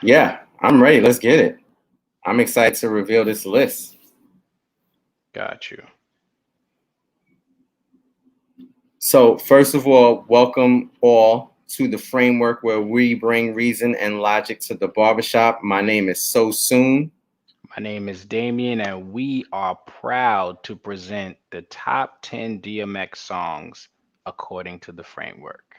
Yeah, I'm ready. Let's get it. I'm excited to reveal this list. Got you. So, first of all, welcome all to the framework where we bring reason and logic to the barbershop. My name is SoSoon. My name is Damien, and we are proud to present the top 10 DMX songs according to the framework.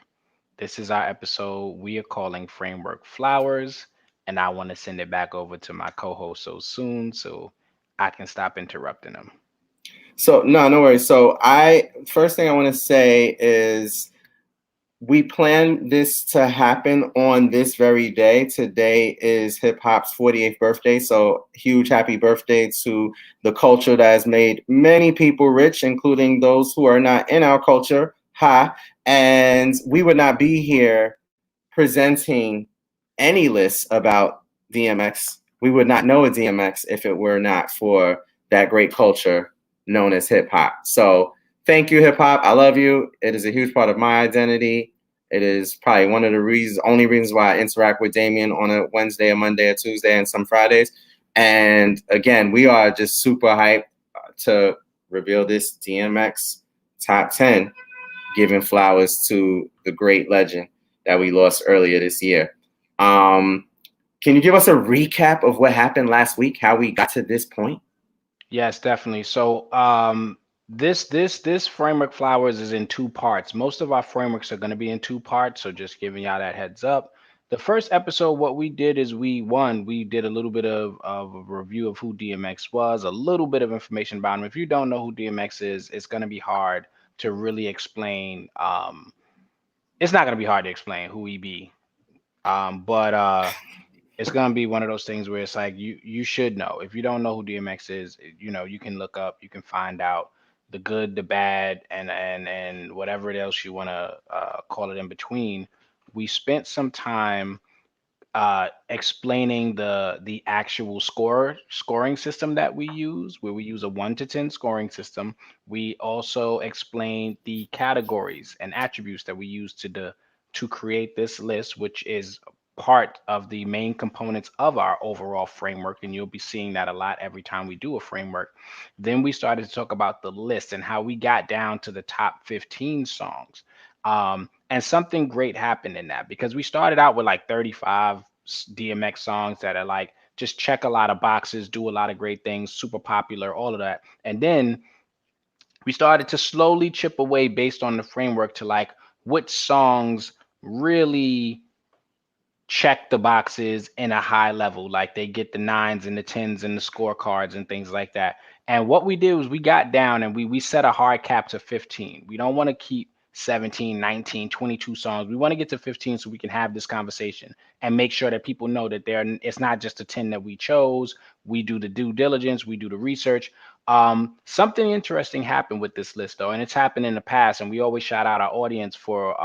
This is our episode we are calling Framework Flowers, and I want to send it back over to my co host so soon so I can stop interrupting them. So, no worries. So, first thing I want to say is we planned this to happen on this very day. Today is hip hop's 48th birthday. So, huge happy birthday to the culture that has made many people rich, including those who are not in our culture. Ha. And we would not be here presenting any lists about DMX. We would not know a DMX if it were not for that great culture known as hip hop. So, thank you, hip hop. I love you. It is a huge part of my identity. It is probably one of the only reasons why I interact with Damien on a Wednesday, a Monday, a Tuesday, and some Fridays. And again, we are just super hyped to reveal this DMX top 10, giving flowers to the great legend that we lost earlier this year. Can you give us a recap of what happened last week, how we got to this point? Yes, definitely. So, this framework flowers is in two parts. Most of our frameworks are going to be in two parts, so just giving y'all that heads up. The first episode, what we did is we did a little bit of a review of who DMX was, a little bit of information about him. If you don't know who DMX is, it's going to be hard to really explain. It's not going to be hard to explain who he be. But it's gonna be one of those things where it's like you should know. If you don't know who DMX is, you can look up, you can find out the good, the bad, and whatever else you want to call it in between. We spent some time explaining the actual scoring system that we use, where we use a 1 to 10 scoring system. We also explained the categories and attributes that we use to create this list, which is part of the main components of our overall framework, and you'll be seeing that a lot every time we do a framework. Then we started to talk about the list and how we got down to the top 15 songs. And something great happened in that because we started out with like 35 DMX songs that are like just check a lot of boxes, do a lot of great things, super popular, all of that. And then we started to slowly chip away based on the framework to like what songs really check the boxes in a high level, like they get the nines and the tens and the scorecards and things like that. And what we did was we got down and we set a hard cap to 15. We don't want to keep 17, 19, 22 songs. We want to get to 15 so we can have this conversation and make sure that people know that it's not just a 10 that we chose. We do the due diligence, we do the research. Something interesting happened with this list though, and it's happened in the past, and we always shout out our audience for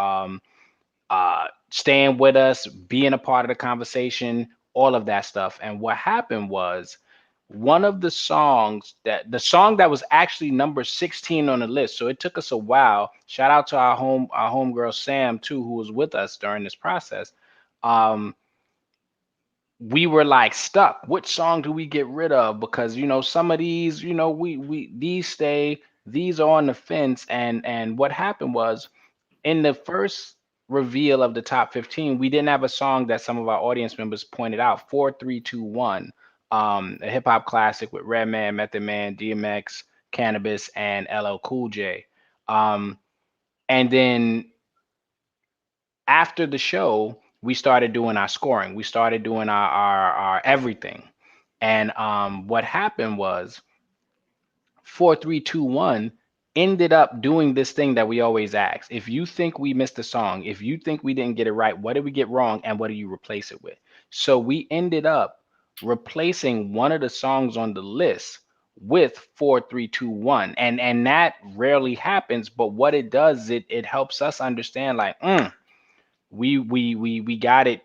staying with us, being a part of the conversation, all of that stuff. And what happened was one of the song that was actually number 16 on the list. So it took us a while. Shout out to our homegirl Sam too, who was with us during this process. Um, we were like stuck. Which song do we get rid of? Because some of these, we these stay, these are on the fence. And what happened was in the first reveal of the top 15, we didn't have a song that some of our audience members pointed out. 4321, a hip hop classic with Redman, Method Man, DMX, Cannabis, and LL Cool J. Um, and then after the show, we started doing our scoring. We started doing our everything. And what happened was 4321 ended up doing this thing that we always ask. If you think we missed a song, if you think we didn't get it right, what did we get wrong and what do you replace it with? So we ended up replacing one of the songs on the list with 4321. And that rarely happens, but what it does, it helps us understand like, we got it,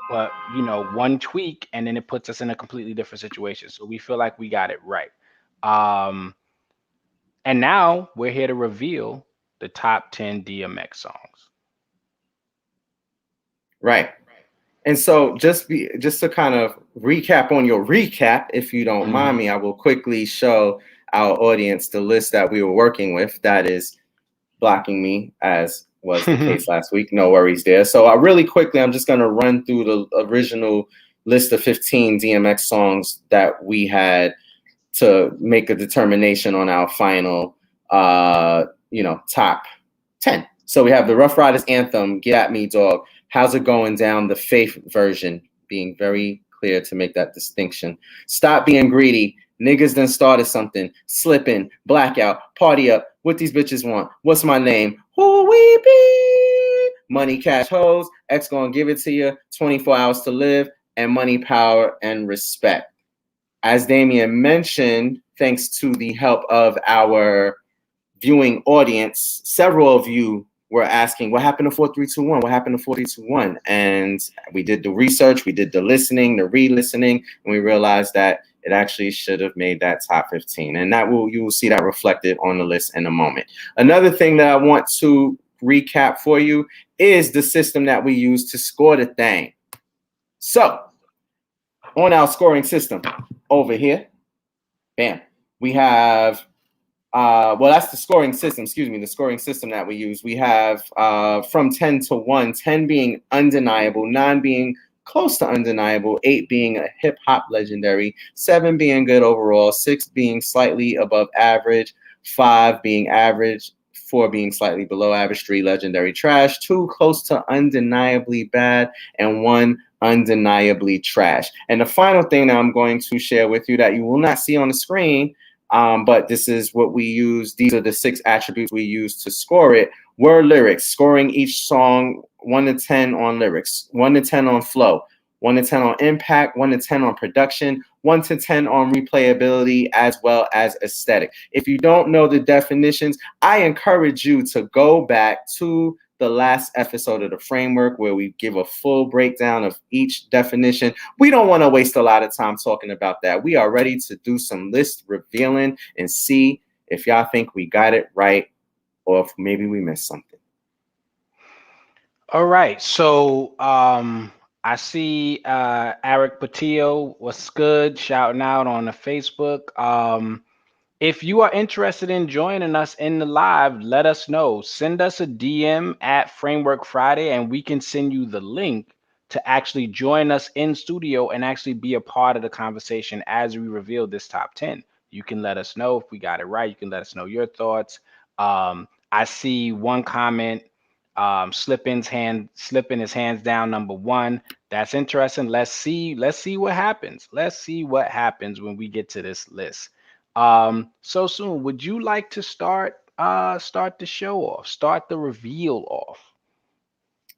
but one tweak and then it puts us in a completely different situation. So we feel like we got it right. Um and now we're here to reveal the top 10 DMX songs. Right. And so just to kind of recap on your recap, if you don't mind me, I will quickly show our audience the list that we were working with. That is blocking me, as was the case last week. No worries there. So really quickly, I'm just going to run through the original list of 15 DMX songs that we had to make a determination on our final, top 10. So we have the Rough Riders anthem, Get At Me Dog, How's It Going Down, the Faith version, being very clear to make that distinction. Stop Being Greedy, Niggas Done Started Something, Slippin', Blackout, Party Up, What These Bitches Want, What's My Name, Who We Be, Money, Cash, Hoes, X Gonna Give It To You, 24 Hours to Live, and Money, Power, and Respect. As Damien mentioned, thanks to the help of our viewing audience, several of you were asking, what happened to 4321? What happened to 4321? And we did the research, we did the listening, the re-listening, and we realized that it actually should have made that top 15. And you will see that reflected on the list in a moment. Another thing that I want to recap for you is the system that we use to score the thing. So on our scoring system over here, bam, we have that's the scoring system, the scoring system that we use. We have from 10 to 1, 10 being undeniable, 9 being close to undeniable, 8 being a hip hop legendary, 7 being good overall, 6 being slightly above average, 5 being average, 4 being slightly below average, 3 legendary trash, 2 close to undeniably bad, and 1 undeniably trash. And the final thing that I'm going to share with you that you will not see on the screen, but this is what we use. These are the 6 attributes we use to score it. Were lyrics, scoring each song 1 to 10 on lyrics, 1 to 10 on flow, 1 to 10 on impact, 1 to 10 on production, 1 to 10 on replayability, as well as aesthetic. If you don't know the definitions, I encourage you to go back to the last episode of the framework where we give a full breakdown of each definition. We don't want to waste a lot of time talking about that. We are ready to do some list revealing and see if y'all think we got it right or if maybe we missed something. All right. So I see Eric Patillo, what's good, shouting out on the Facebook. If you are interested in joining us in the live, let us know. Send us a DM at Framework Friday and we can send you the link to actually join us in studio and actually be a part of the conversation as we reveal this top 10. You can let us know if we got it right. You can let us know your thoughts. I see one comment, slipping his hands down, number 1. That's interesting. Let's see what happens. Let's see what happens when we get to this list. SoSoon, would you like to start the show off, start the reveal off?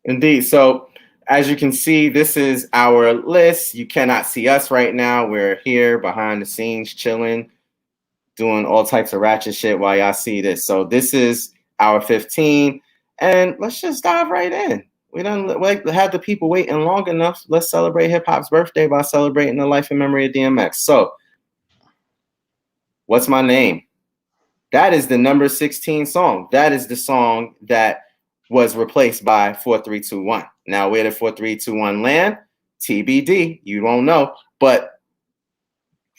Indeed. So as you can see, this is our list. You cannot see us right now. We're here behind the scenes chilling, doing all types of ratchet shit while y'all see this. So this is our 15, and let's just dive right in. We done had the people waiting long enough. Let's celebrate hip hop's birthday by celebrating the life and memory of DMX. So, What's My Name? That is the number 16 song. That is the song that was replaced by 4321. Now, where did 4321 land? TBD. You don't know. But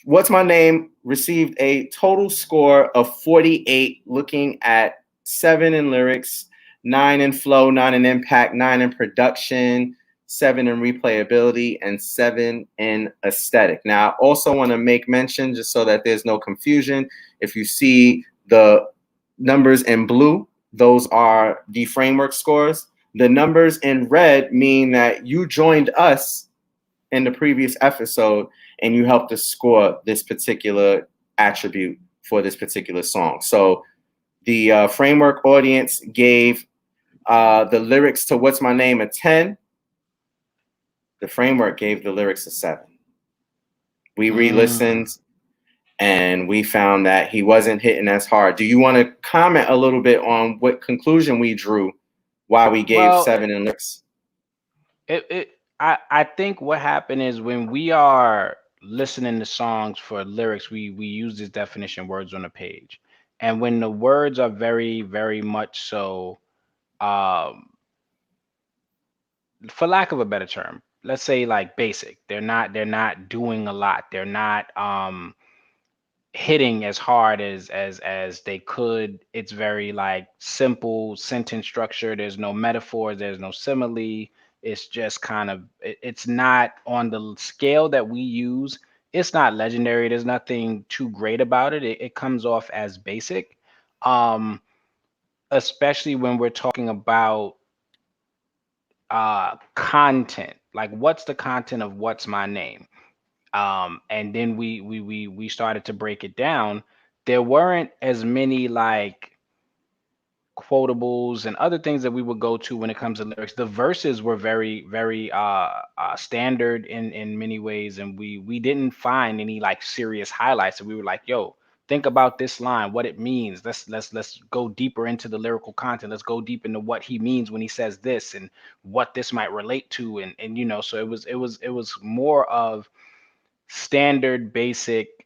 What's My Name received a total score of 48, looking at 7 in lyrics, 9 in flow, 9 in impact, 9 in production, 7 in replayability, and 7 in aesthetic. Now, I also want to make mention, just so that there's no confusion, if you see the numbers in blue, those are the framework scores. The numbers in red mean that you joined us in the previous episode and you helped us score this particular attribute for this particular song. So the framework audience gave the lyrics to What's My Name a 10. The framework gave the lyrics a 7. We re-listened and we found that he wasn't hitting as hard. Do you want to comment a little bit on what conclusion we drew why we gave 7 in lyrics? I think what happened is when we are listening to songs for lyrics, we use this definition, words on a page. And when the words are very, very much so for lack of a better term, let's say like basic. They're not doing a lot. They're not hitting as hard as they could. It's very like simple sentence structure. There's no metaphors, there's no simile. It's just kind of it's not on the scale that we use. It's not legendary. There's nothing too great about it. It comes off as basic. Um, especially when we're talking about content. Like what's the content of what's my name? And then we started to break it down. There weren't as many like quotables and other things that we would go to when it comes to lyrics. The verses were very standard in many ways, and we didn't find any like serious highlights. And we were like, yo, think about this line, what it means. Let's go deeper into the lyrical content. Let's go deep into what he means when he says this and what this might relate to. And you know, so it was more of standard basic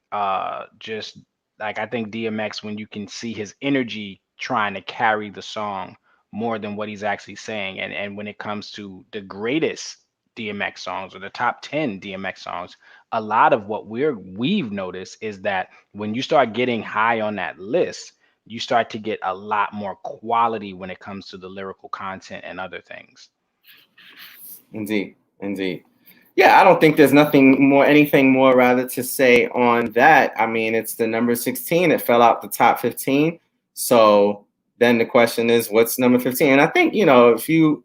just like I think DMX, when you can see his energy trying to carry the song more than what he's actually saying. And when it comes to the greatest DMX songs or the top 10 DMX songs, a lot of what we've noticed is that when you start getting high on that list, you start to get a lot more quality when it comes to the lyrical content and other things. Indeed, indeed. Yeah, I don't think there's anything more rather to say on that. I mean, it's the number 16. It fell out the top 15. So then the question is, what's number 15? And I think, if you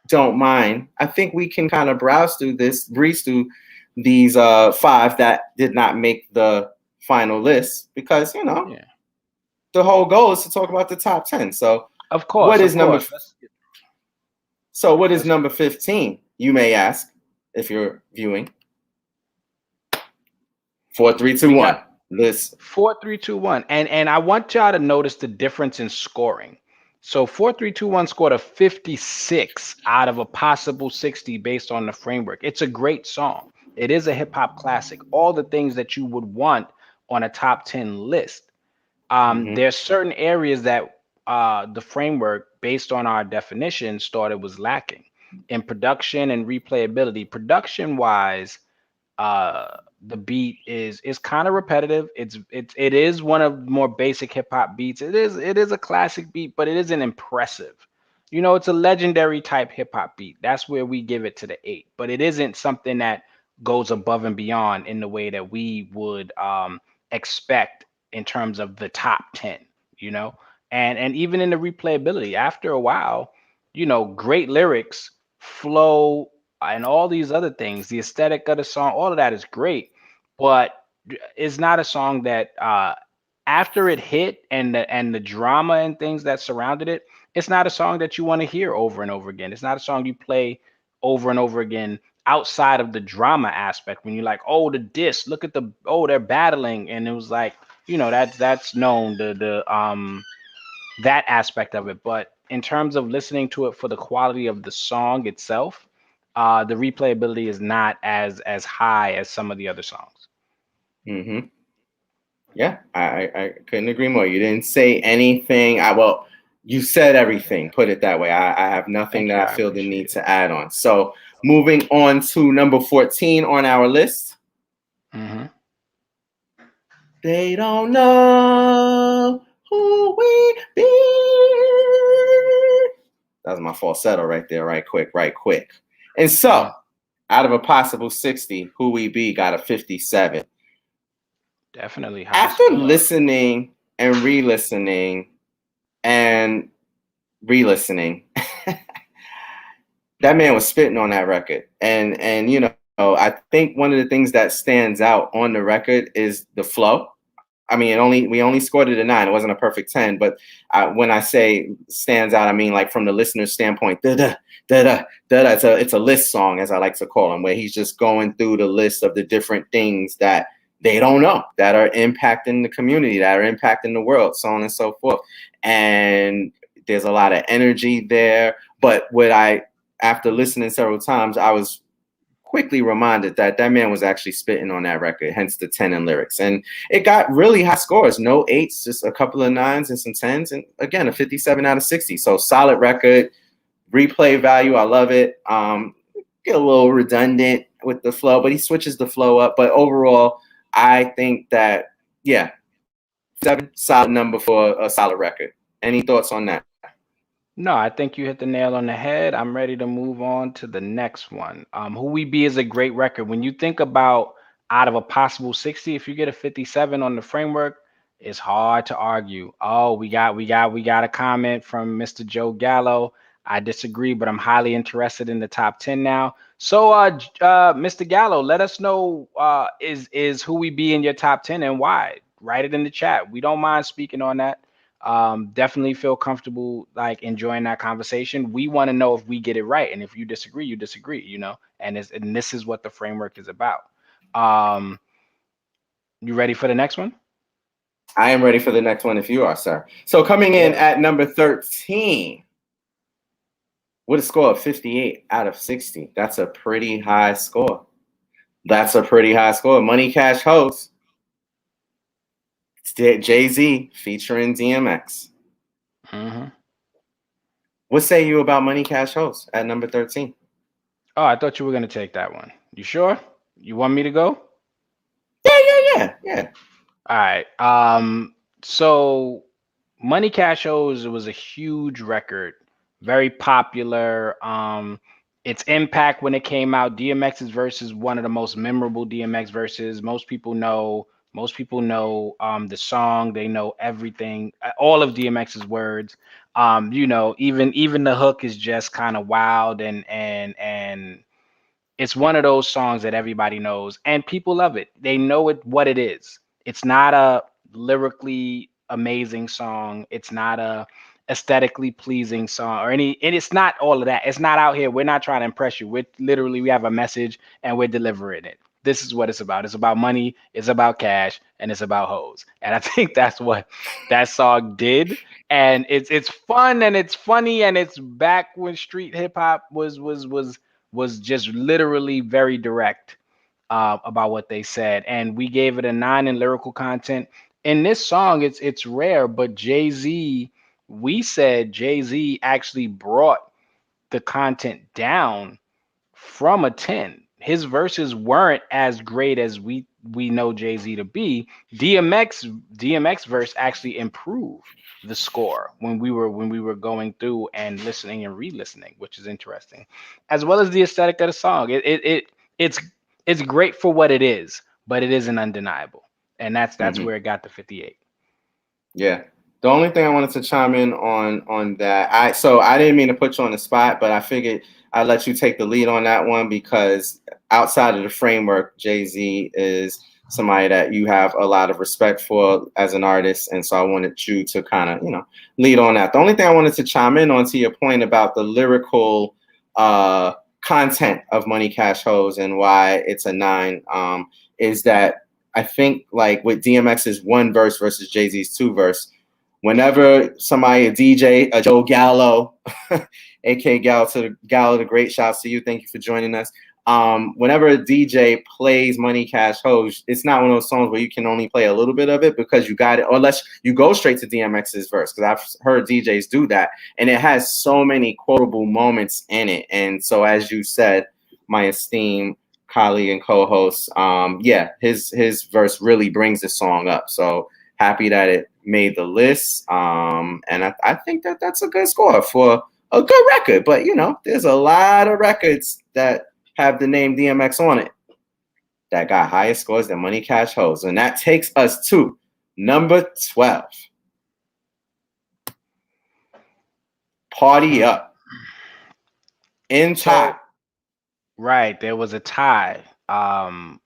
don't mind, I think we can kind of breeze through these five that did not make the final list because, Yeah. the whole goal is to talk about the top 10. So Of course, of course. what is number 15, you may ask, if you're viewing? 4, 3, 2, 1. List. 4, 3, 2, 1. And I want y'all to notice the difference in scoring. So 4, 3, 2, 1 scored a 56 out of a possible 60 based on the framework. It's a great song. It is a hip hop classic. All the things that you would want on a top 10 list. There's certain areas that the framework, based on our definition, started was lacking in production and replayability. Production wise, the beat is kind of repetitive. It is one of the more basic hip hop beats. It is a classic beat, but it isn't impressive. It's a legendary type hip hop beat. That's where we give it to the 8. But it isn't something that goes above and beyond in the way that we would expect in terms of the top 10. And even in the replayability, after a while, great lyrics, flow, and all these other things, the aesthetic of the song, all of that is great, but it's not a song that after it hit and the drama and things that surrounded it, it's not a song that you want to hear over and over again. It's not a song you play over and over again outside of the drama aspect when you're like, oh, the diss, look at they're battling, and it was like, that's known, the that aspect of it. But in terms of listening to it for the quality of the song itself, the replayability is not as high as some of the other songs. Yeah, I couldn't agree more. You didn't say anything. You said everything. Put it that way. I have nothing that I feel the need to add on. So moving on to number 14 on our list. They don't know who we be. That was my falsetto right there. Right quick. And so, out of a possible 60, Who We Be got a 57. Definitely high. After listening and re-listening and re-listening, that man was spitting on that record. And I think one of the things that stands out on the record is the flow. I mean, we only scored it a 9. It wasn't a perfect 10, but when I say stands out, I mean like from the listener's standpoint, da-da, da-da, da-da. It's a list song, as I like to call them, where he's just going through the list of the different things that they don't know, that are impacting the community, that are impacting the world, so on and so forth. And there's a lot of energy there. But after listening several times, I was quickly reminded that man was actually spitting on that record, hence the 10 in lyrics. And it got really high scores, no 8s, just a couple of 9s and some 10s. And again, a 57 out of 60. So solid record, replay value, I love it. Get a little redundant with the flow, but he switches the flow up. But overall, I think that, yeah, 7, solid number for a solid record. Any thoughts on that? No, I think you hit the nail on the head. I'm ready to move on to the next one. Who We Be is a great record. When you think about out of a possible 60, if you get a 57 on the framework, it's hard to argue. Oh, we got a comment from Mr. Joe Gallo. I disagree, but I'm highly interested in the top 10 now. So, Mr. Gallo, let us know is Who We Be in your top 10 and why. Write it in the chat. We don't mind speaking on that. Definitely feel comfortable like enjoying that conversation. We want to know if we get it right, and if you disagree, you disagree, and this is what the framework is about. um you ready for the next one? I am ready for the next one if you are, sir. So coming in at number 13 with a score of 58 out of 60. That's a pretty high score. Money Cash Host, Jay-Z featuring DMX. What say you about Money Cash Host at number 13? Oh, I thought you were going to take that one. You sure? You want me to go? Yeah. All right. So Money Cash Shows was a huge record, very popular. Its impact when it came out, DMX's verse is one of the most memorable DMX verses. Most people know the song. They know everything, all of DMX's words. Even the hook is just kind of wild, and it's one of those songs that everybody knows and people love it. They know what it is. It's not a lyrically amazing song. It's not a aesthetically pleasing song and it's not all of that. It's not out here. We're not trying to impress you. We have a message and we're delivering it. This is what it's about. It's about money, it's about cash, and it's about hoes. And I think that's what that song did. And it's fun and it's funny and it's back when street hip hop was just literally very direct about what they said, and we gave it a 9 in lyrical content. In this song, it's rare, but we said Jay-Z actually brought the content down from a 10. His verses weren't as great as we know Jay-Z to be. DMX verse actually improved the score when we were going through and listening and re-listening, which is interesting, as well as the aesthetic of the song. It's great for what it is, but it isn't undeniable, and that's where it got the 58. Yeah. The only thing I wanted to chime in on that, I didn't mean to put you on the spot, but I figured I'd let you take the lead on that one because outside of the framework, Jay-Z is somebody that you have a lot of respect for as an artist, and so I wanted you to kind of lead on that. The only thing I wanted to chime in on to your point about the lyrical content of Money Cash Hoes and why it's a 9 is that I think like with DMX's 1 verse versus Jay-Z's 2 verse, whenever somebody, a DJ, a Joe Gallo, aka Gallo the Great, shouts to you. Thank you for joining us. Whenever a DJ plays Money Cash Hoes, it's not one of those songs where you can only play a little bit of it because you got it, unless you go straight to DMX's verse, because I've heard DJs do that, and it has so many quotable moments in it. And so, as you said, my esteemed colleague and co-host, his verse really brings the song up. So happy that it made the list, and I think that's a good score for a good record. But there's a lot of records that have the name DMX on it that got higher scores than Money Cash Hoes, and that takes us to number 12. Party Up. In tie. Right, there was a tie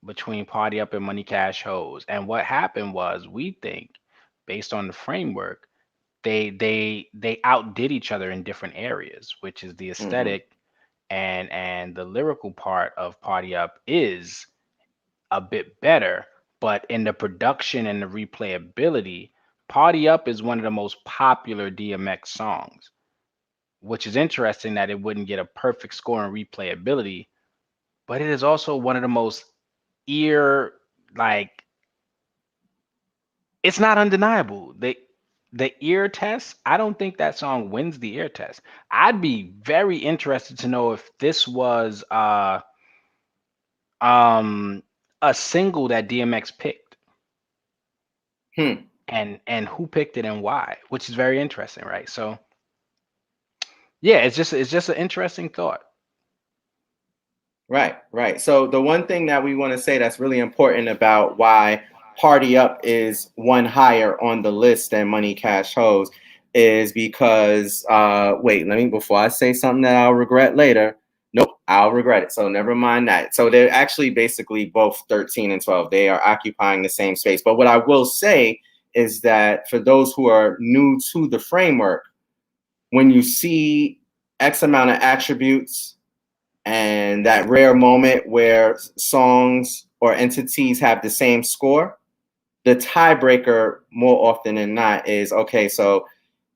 between Party Up and Money Cash Hoes, and what happened was, we think, based on the framework, they outdid each other in different areas, which is the aesthetic and the lyrical part of Party Up is a bit better, but in the production and the replayability, Party Up is one of the most popular DMX songs, which is interesting that it wouldn't get a perfect score in replayability, but it is also one of the most it's not undeniable. the ear test, I don't think that song wins the ear test. I'd be very interested to know if this was um a single that DMX picked, Hmm. and who picked it and why, which is very interesting, right? So yeah, it's just an interesting thought. Right, right. So the one thing that we want to say that's really important about why Party Up is one higher on the list than Money Cash Hoes is because wait, let me before I say something that I'll regret later. Nope, I'll regret it. So never mind that. So they're actually basically both 13 and 12. They are occupying the same space. But what I will say is that for those who are new to the framework, when you see X amount of attributes and that rare moment where songs or entities have the same score, the tiebreaker more often than not is okay, so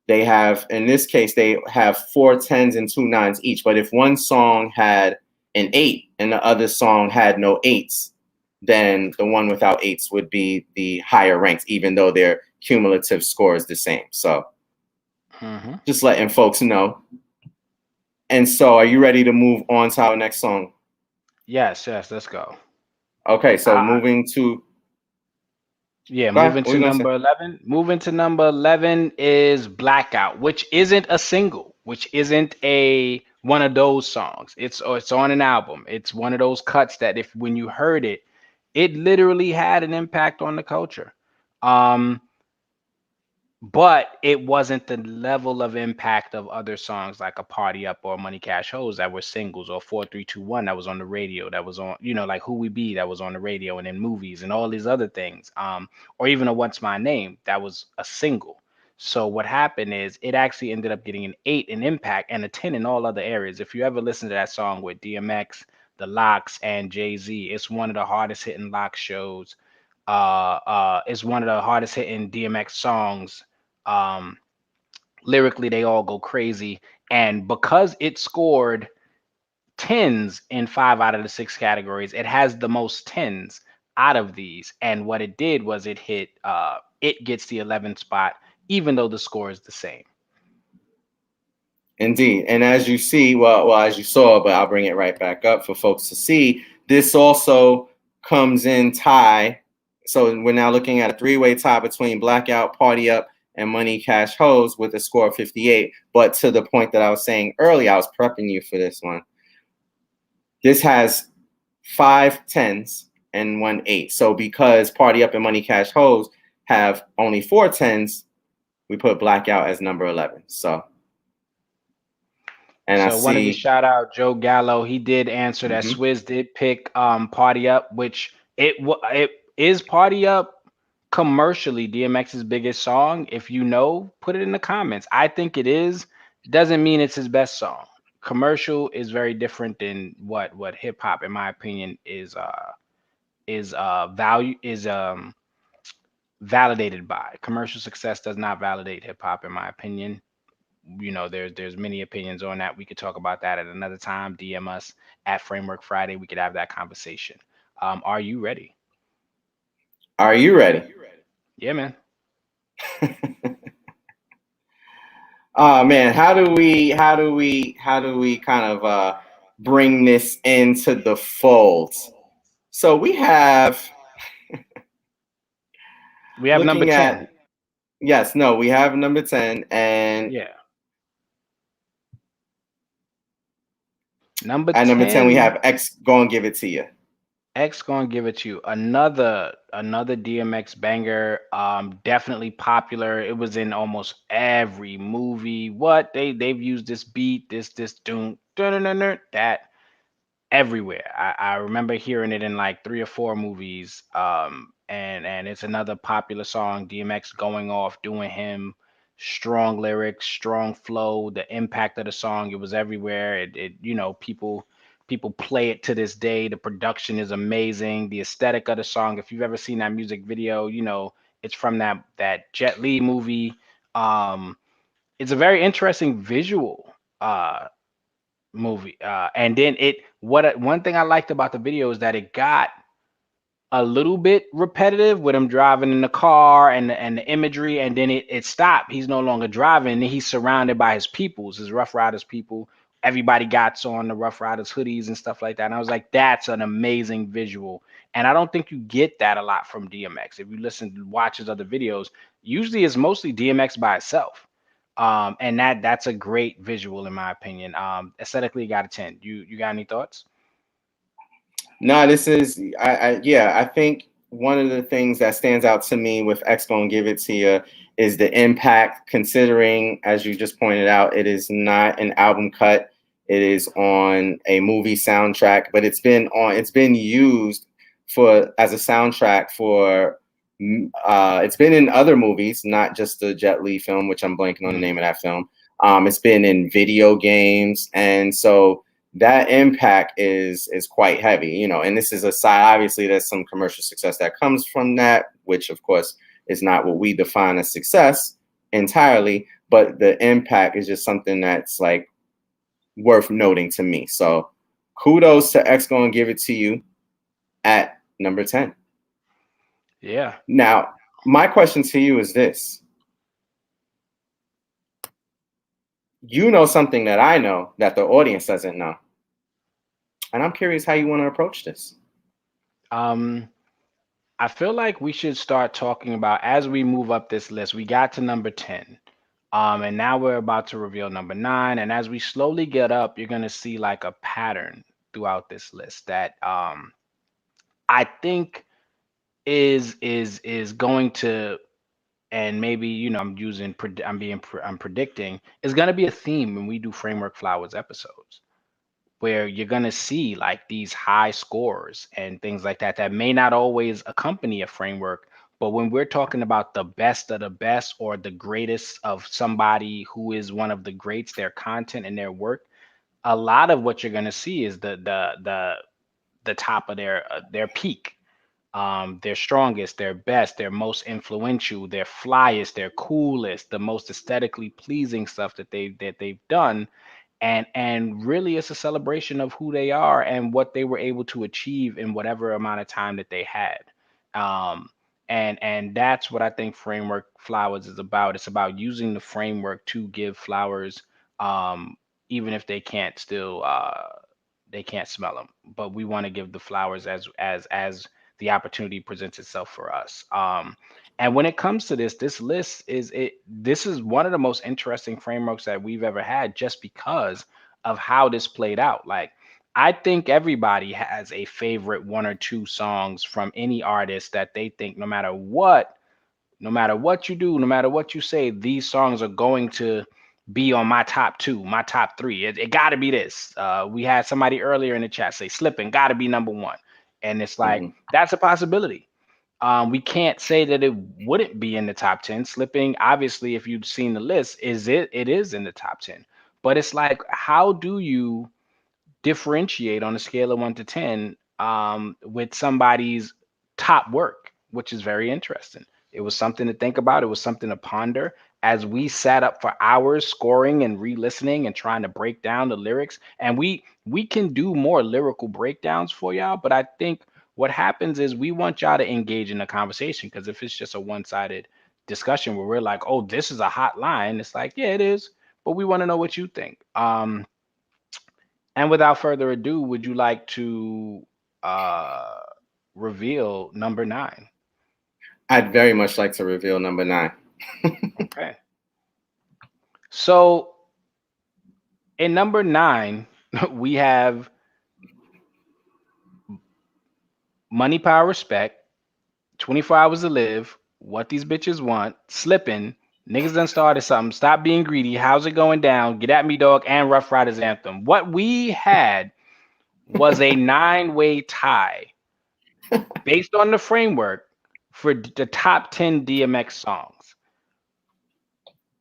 they have, in this case, they have 4 10s and 2 9s each. But if one song had an 8 and the other song had no 8s, then the one without 8s would be the higher ranks, even though their cumulative score is the same. So Hmm. just letting folks know. And so, are you ready to move on to our next song? Yes, yes, let's go. Okay, so Uh, moving to yeah, go ahead. moving What are to you gonna say? number 11. Moving to number 11 is Blackout, which isn't a single, which isn't a one of those songs. It's on an album. It's one of those cuts that if when you heard it, it literally had an impact on the culture. Um, but it wasn't the level of impact of other songs like a Party Up or Money Cash Hoes that were singles, or 4321 that was on the radio, that was on, like Who We Be that was on the radio and in movies and all these other things, or even a What's My Name that was a single. So what happened is it actually ended up getting an 8 in impact and a 10 in all other areas. If you ever listen to that song with DMX, the Locks, and Jay-Z, it's one of the hardest hitting Lock shows. It's one of the hardest hitting DMX songs. um Lyrically, they all go crazy, and because it scored tens in 5 out of the 6 categories, it has the most tens out of these. And what it did was it gets the 11th spot, even though the score is the same. Indeed. And as you see, well, as you saw, but I'll bring it right back up for folks to see, this also comes in tie. So we're now looking at a three-way tie between Blackout, Party Up, and Money Cash Hose with a score of 58. But to the point that I was saying earlier, I was prepping you for this one. This has 5 10s and 1 8. So because Party Up and Money Cash Hose have only 4 10s, we put Blackout as number 11. So, and I So wanted to see. shout out Joe Gallo. He did answer that Mm-hmm. Swizz did pick Party Up, which it is Party Up commercially DMX's biggest song. If you know, put it in the comments. I think it is. Doesn't mean it's his best song. Commercial is very different than what hip hop, in my opinion, is validated by. Commercial success does not validate hip hop, in my opinion. There's many opinions on that. We could talk about that at another time. DM us at Framework Friday. We could have that conversation. Are you ready? Are you ready? Yeah, man. Oh man, how do we kind of bring this into the fold? So we have We have number looking 10. at yes, no, we have number 10, and Yeah. Number at number 10 we 10, have X gonna give it to you. X gonna give it to you. Another DMX banger. Definitely popular. It was in almost every movie. What they've used this beat, this doom, that everywhere. I remember hearing it in like 3 or 4 movies. And it's another popular song. DMX going off, doing him, strong lyrics, strong flow, the impact of the song. It was everywhere. People play it to this day. The production is amazing. The aesthetic of the song. If you've ever seen that music video, it's from that Jet Li movie. Um, it's a very interesting visual. Movie. And then one thing I liked about the video is that it got a little bit repetitive with him driving in the car and the imagery, and then it stopped. He's no longer driving, and he's surrounded by his peoples, his Rough Riders people. Everybody got on the Rough Riders hoodies and stuff like that. And I was like, that's an amazing visual. And I don't think you get that a lot from DMX. If you listen to watch his other videos, usually it's mostly DMX by itself. And that's a great visual in my opinion. Aesthetically, got a 10. You got any thoughts? No, this is yeah, I think one of the things that stands out to me with Expo and Give It To You is the impact, considering, as you just pointed out, it is not an album cut. It is on a movie soundtrack, but it's been used for as a soundtrack for it's been in other movies, not just the Jet Li film, which I'm blanking on the name of that film. It's been in video games, and so that impact is quite heavy, you know. And this is aside, obviously, there's some commercial success that comes from that, which of course is not what we define as success entirely, but the impact is just something that's like worth noting to me. So kudos to X Gonna Give It To You at number 10. Yeah. Now, my question to you is this. You know something that I know that the audience doesn't know. And I'm curious how you want to approach this. I feel like we should start talking about, as we move up this list, we got to number 10. And now we're about to reveal number 9. And as we slowly get up, you're gonna see like a pattern throughout this list that I think is going to, and maybe I'm predicting, is gonna be a theme when we do Framework Flowers episodes, where you're going to see like these high scores and things like that that may not always accompany a framework. But when we're talking about the best of the best or the greatest of somebody who is one of the greats, their content and their work, a lot of what you're going to see is the top of their peak, their strongest, their best, their most influential, their flyest, their coolest, the most aesthetically pleasing stuff that they've done. And really it's a celebration of who they are and what they were able to achieve in whatever amount of time that they had. And that's what I think Framework Flowers is about. It's about using the framework to give flowers, even if they can't smell them, but we want to give the flowers as the opportunity presents itself for us. And when it comes to this list this is one of the most interesting frameworks that we've ever had, just because of how this played out. Like, I think everybody has a favorite one or two songs from any artist that they think, no matter what you do, no matter what you say, these songs are going to be on my top 2, my top 3. It got to be this. We had somebody earlier in the chat say Slippin' got to be number 1. And it's like, that's a possibility. We can't say that it wouldn't be in the top 10. Slipping, obviously, if you've seen the list, it is in the top 10. But it's like, how do you differentiate on a scale of 1 to 10 with somebody's top work, which is very interesting. It was something to think about. It was something to ponder as we sat up for hours scoring and re-listening and trying to break down the lyrics. And we can do more lyrical breakdowns for y'all, but I think what happens is we want y'all to engage in the conversation, because if it's just a one-sided discussion where we're like, oh, this is a hot line, it's like, yeah, it is, but we want to know what you think. And without further ado, would you like to reveal number 9? I'd very much like to reveal number 9. Okay. So in number 9, we have Money, Power, Respect, 24 Hours to Live, What These Bitches Want, Slippin', Niggas Done Started Something, Stop Being Greedy, How's It Going Down, Get At Me Dog, and Rough Riders Anthem. What we had was a 9-way tie based on the framework for the top 10 DMX songs.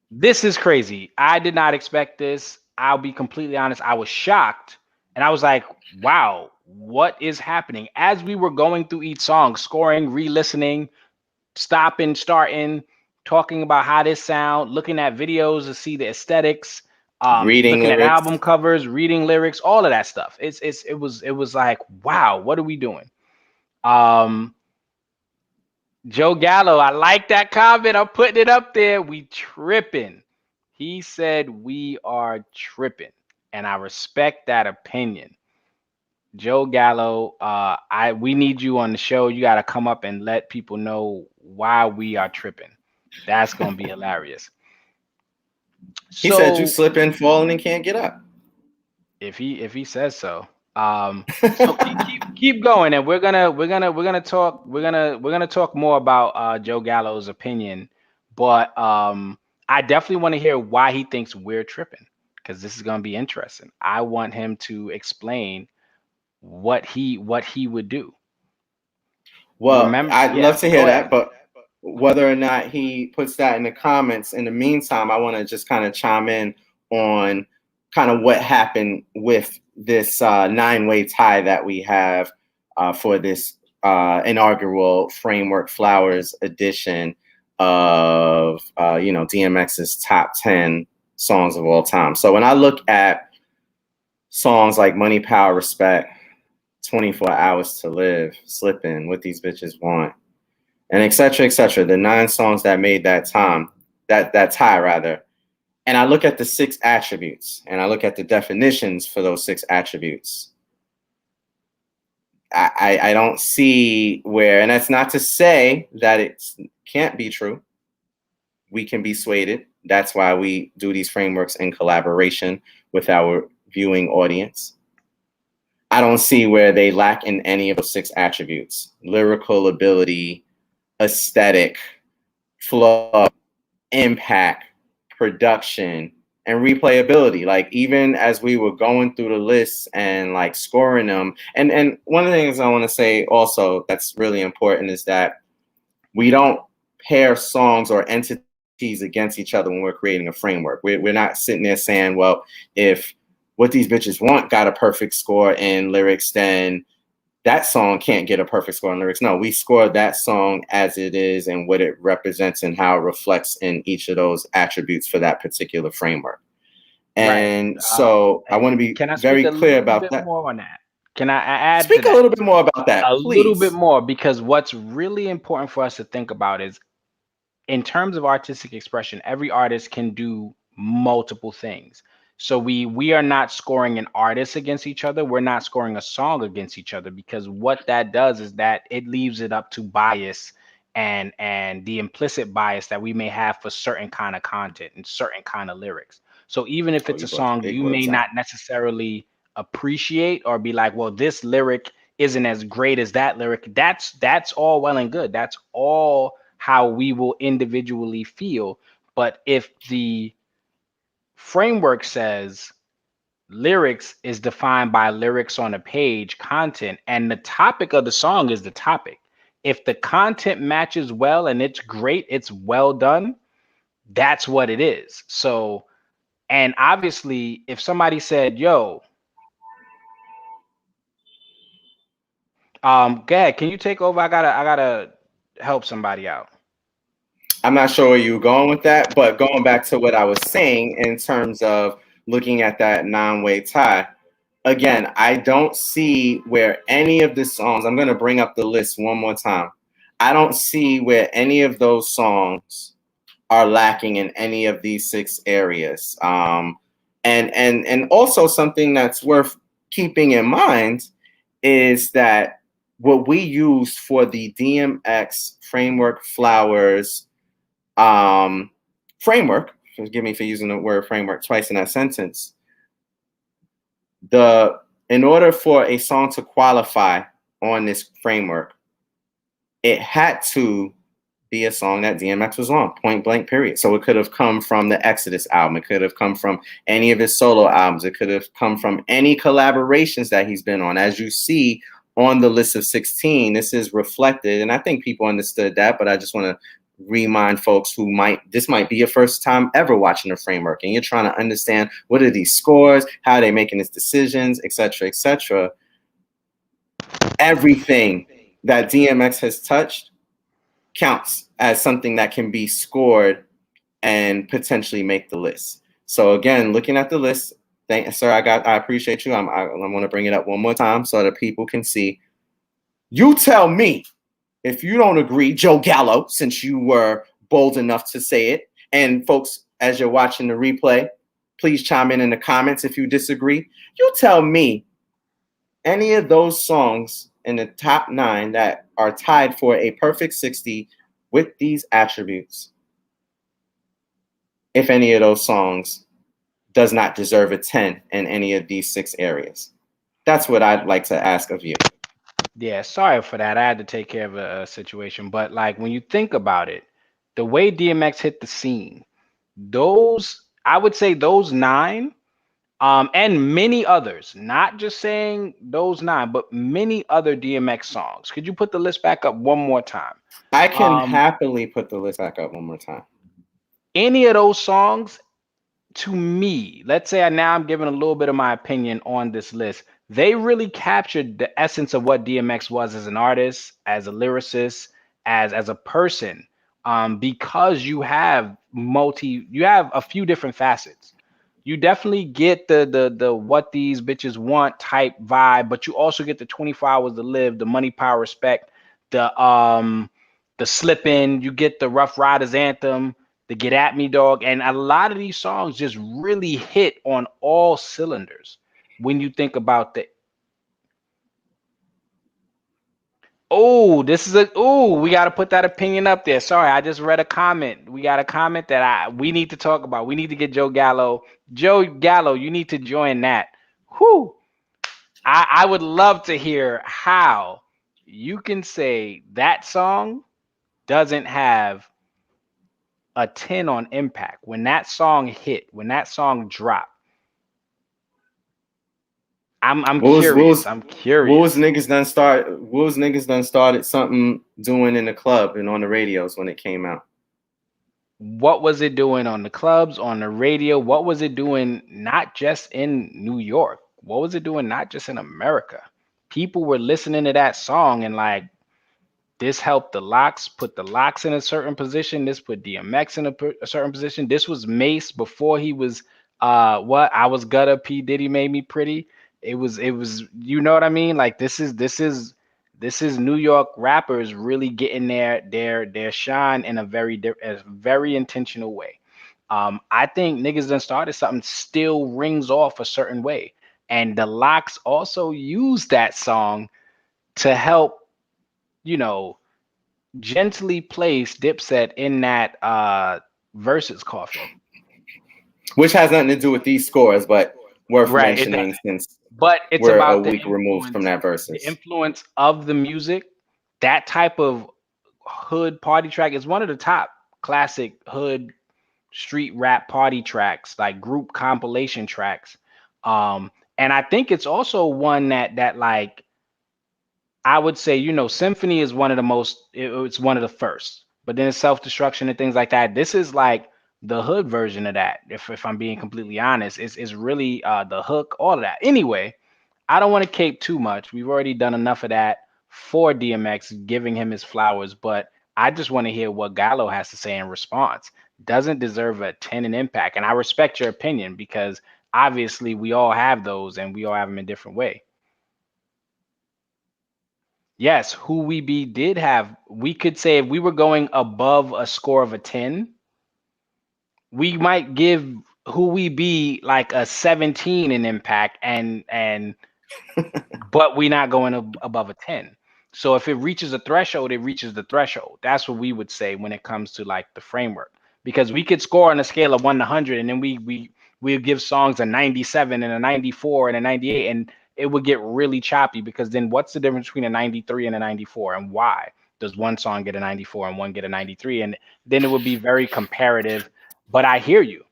This is crazy. I did not expect this. I'll be completely honest. I was shocked. And I was like, wow, what is happening? As we were going through each song, scoring, re-listening, stopping, starting, talking about how this sound, looking at videos to see the aesthetics, Reading looking lyrics. at album covers, reading lyrics, all of that stuff. It was like, wow, what are we doing? Joe Gallo, I like that comment. I'm putting it up there. We tripping. He said we are tripping, and I respect that opinion. Joe Gallo, we need you on the show. You got to come up and let people know why we are tripping. That's gonna be hilarious. He said you So slipping, falling, and can't get up. if he says so, so keep going, and we're gonna talk more about Joe Gallo's opinion, but I definitely want to hear why he thinks we're tripping, because this is gonna be interesting. I want him to explain what he would do. Well, Remember, I'd yeah, love to hear go ahead. that, but whether or not he puts that in the comments, in the meantime, I want to just kind of chime in on kind of what happened with this 9-way tie that we have for this inaugural Framework Flowers edition of DMX's top 10 songs of all time. So when I look at songs like Money, Power, Respect, 24 Hours to Live, Slippin', What These Bitches Want, and et cetera, the 9 songs that made that tie rather. And I look at the 6 attributes and I look at the definitions for those 6 attributes. I don't see where, and that's not to say that it can't be true. We can be swayed. That's why we do these frameworks in collaboration with our viewing audience. I don't see where they lack in any of those 6 attributes: lyrical ability, aesthetic, flow, impact, production, and replayability. Like, even as we were going through the lists and like scoring them, and one of the things I want to say also that's really important is that we don't pair songs or entities against each other when we're creating a framework. We're not sitting there saying, well, if What These Bitches Want got a perfect score in lyrics, then that song can't get a perfect score in lyrics. No, we score that song as it is and what it represents and how it reflects in each of those attributes for that particular framework. Right. And so I And want to be can I speak very a clear little about bit that. more on that? Can I add to Speak a that? little bit more about A that, little bit please. more, because what's really important for us to think about is, in terms of artistic expression, every artist can do multiple things. So we are not scoring an artist against each other. We're not scoring a song against each other, because what that does is that it leaves it up to bias and the implicit bias that we may have for certain kind of content and certain kind of lyrics. So even if Oh, it's you a brought the song big you may words not out. necessarily appreciate, or be like, well, this lyric isn't as great as that lyric, that's all well and good. That's all how we will individually feel. But if the framework says lyrics is defined by lyrics on a page, content, and the topic of the song is the topic, if the content matches well and it's great, it's well done, that's what it is. So, and obviously, if somebody said, yo, go ahead, can you take over? I gotta help somebody out. I'm not sure where you were going with that, but going back to what I was saying in terms of looking at that 9-way tie, again, I don't see where any of the songs, I'm going to bring up the list one more time. I don't see where any of those songs are lacking in any of these 6 areas. And also something that's worth keeping in mind is that what we used for the DMX Framework Flowers framework, forgive me for using the word framework twice in that sentence, in order for a song to qualify on this framework, it had to be a song that DMX was on, point blank, period. So it could have come from the Exodus album. It could have come from any of his solo albums. It could have come from any collaborations that he's been on. As you see on the list of 16, this is reflected, and I think people understood that, but I just want to remind folks who this might be your first time ever watching the framework, and you're trying to understand what are these scores, how are they making these decisions, etc., etc. Everything that DMX has touched counts as something that can be scored and potentially make the list. So again, looking at the list, sir, I appreciate you. I'm going to bring it up one more time so that people can see. You tell me If you don't agree, Joe Gallo, since you were bold enough to say it, and folks, as you're watching the replay, please chime in the comments if you disagree. You tell me any of those songs in the top 9 that are tied for a perfect 60 with these attributes. If any of those songs does not deserve a 10 in any of these 6 areas. That's what I'd like to ask of you. Yeah, sorry for that. I had to take care of a situation. But like when you think about it, the way DMX hit the scene, those I would say those 9, and many others, not just saying those 9, but many other DMX songs. Could you put the list back up one more time? I can happily put the list back up one more time. Any of those songs, to me, let's say now I'm giving a little bit of my opinion on this list. They really captured the essence of what DMX was as an artist, as a lyricist, as a person. Because you have a few different facets. You definitely get the what these bitches want type vibe, but you also get the 24 hours to live, the money, power, respect, the slipping, you get the Rough Riders anthem, the Get At Me Dog, and a lot of these songs just really hit on all cylinders when you think about the we got to put that opinion up there. Sorry, I just read a comment. We got a comment that we need to talk about. We need to get Joe Gallo. Joe Gallo, you need to join that. Whew. I would love to hear how you can say that song doesn't have a 10 on impact when that song hit, when that song dropped. I'm curious. I'm curious. What was niggas done started something doing in the club and on the radios when it came out? What was it doing on the clubs, on the radio? What was it doing not just in New York? What was it doing not just in America? People were listening to that song and like, this helped the Locks, put the Locks in a certain position. This put DMX in a certain position. This was Mace before he was what? I was gutter, P. Diddy made me pretty. It was you know what I mean? Like this is New York rappers really getting their shine in a very intentional way. I think niggas done started something still rings off a certain way. And the Locks also used that song to help, gently place Dipset in that versus coffin. Which has nothing to do with these scores, but worth mentioning since it's we're about a week removed from that versus. The influence of the music, that type of hood party track is one of the top classic hood street rap party tracks, like group compilation tracks. And I think it's also one that like, I would say, Symphony is one of the most, it's one of the first, but then it's Self-Destruction and things like that. This is like the hood version of that. If I'm being completely honest, it's really the hook, all of that. Anyway, I don't want to cape too much. We've already done enough of that for DMX, giving him his flowers, but I just want to hear what Gallo has to say in response. Doesn't deserve a 10 in impact. And I respect your opinion because obviously we all have those and we all have them in different way. Yes, Who We Be did have, we could say if we were going above a score of a 10, we might give Who We Be like a 17 in impact and but we're not going above a 10. So if it reaches a threshold, it reaches the threshold. That's what we would say when it comes to like the framework. Because we could score on a scale of 1 to 100 and then we'll give songs a 97 and a 94 and a 98 and it would get really choppy because then what's the difference between a 93 and a 94 and why does one song get a 94 and one get a 93? And then it would be very comparative. But I hear you.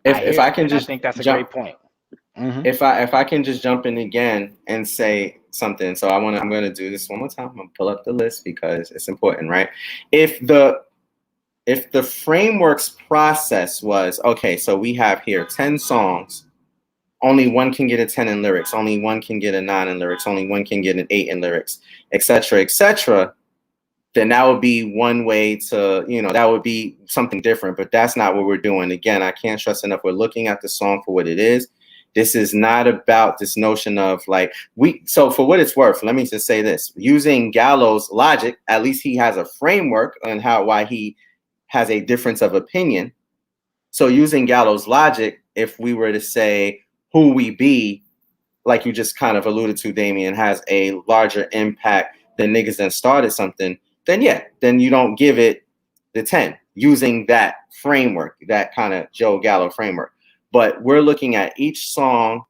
If I can just I think that's a great point. Mm-hmm. If I can just jump in again and say something. So I'm going to do this one more time. I'm going to pull up the list because it's important, right? If the framework's process was, okay, so we have here 10 songs, only one can get a 10 in lyrics, only one can get a 9 in lyrics, only one can get an 8 in lyrics, etc., then that would be one way to, that would be something different, but that's not what we're doing. Again, I can't stress enough. We're looking at the song for what it is. This is not about this notion of like so for what it's worth, let me just say this. Using Gallo's logic, at least he has a framework on why he has a difference of opinion. So using Gallo's logic, if we were to say who we be, like you just kind of alluded to, Damien, has a larger impact than niggas that started something, then yeah, then you don't give it the 10 using that framework, that kind of Joe Gallo framework. But we're looking at each song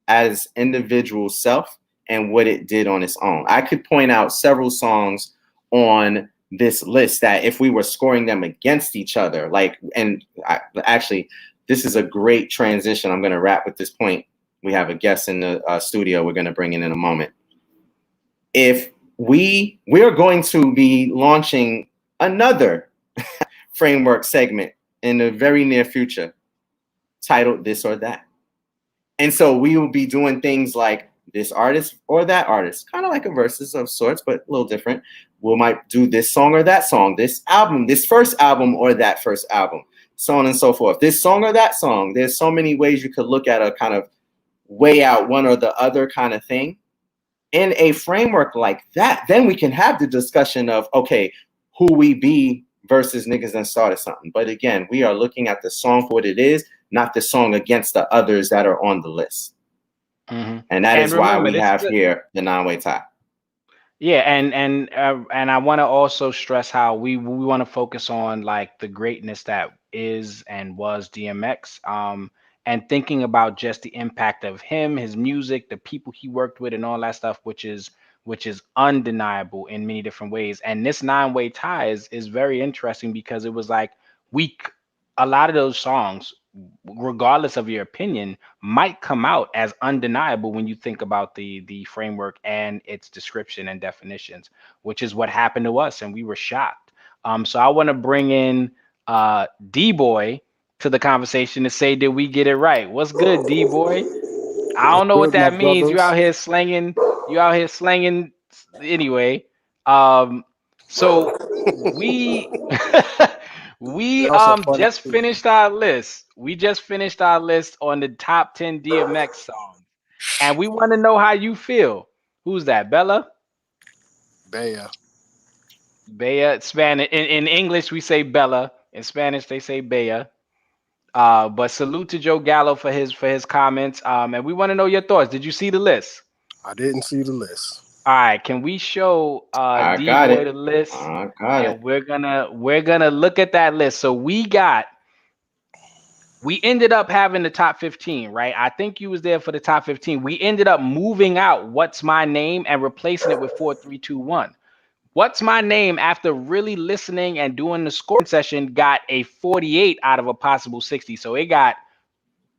as individual self and what it did on its own. I could point out several songs on this list that if we were scoring them against each other, actually, this is a great transition. I'm going to wrap with this point. We have a guest in the studio we're going to bring in a moment. If we are going to be launching another framework segment in the very near future titled This or That. And so we will be doing things like this artist or that artist, kind of like a versus of sorts, but a little different. We might do this song or that song, this album, this first album or that first album, so on and so forth. This song or that song. There's so many ways you could look at a kind of weigh out one or the other kind of thing. In a framework like that, then we can have the discussion of, okay, who we be versus niggas that started something. But again, we are looking at the song for what it is, not the song against the others that are on the list. Mm-hmm. And that is why we have here the 9-way tie. Yeah, and I want to also stress how we want to focus on like the greatness that is and was DMX. And thinking about just the impact of him, his music, the people he worked with, and all that stuff, which is undeniable in many different ways. And this 9-way tie is very interesting because it was like a lot of those songs, regardless of your opinion, might come out as undeniable when you think about the framework and its description and definitions, which is what happened to us, and we were shocked. So I want to bring in D-Boy to the conversation to say, did we get it right? What's good, D-Boy? I don't know what that means. You out here slanging. Anyway, so we just finished our list. We just finished our list on the top 10 DMX songs, and we want to know how you feel. Who's that, Bella? Bea. Spanish. In English, we say Bella. In Spanish, they say Bea. But salute to Joe Gallo for his comments. And we want to know your thoughts. Did you see the list? I didn't see the list. All right, can we show D-Boy the list? I got it. We're gonna look at that list. So we ended up having the top 15, right? I think you was there for the top 15. We ended up moving out What's My Name and replacing it with 4, 3, 2, 1. What's My Name, after really listening and doing the scoring session, got a 48 out of a possible 60. So it got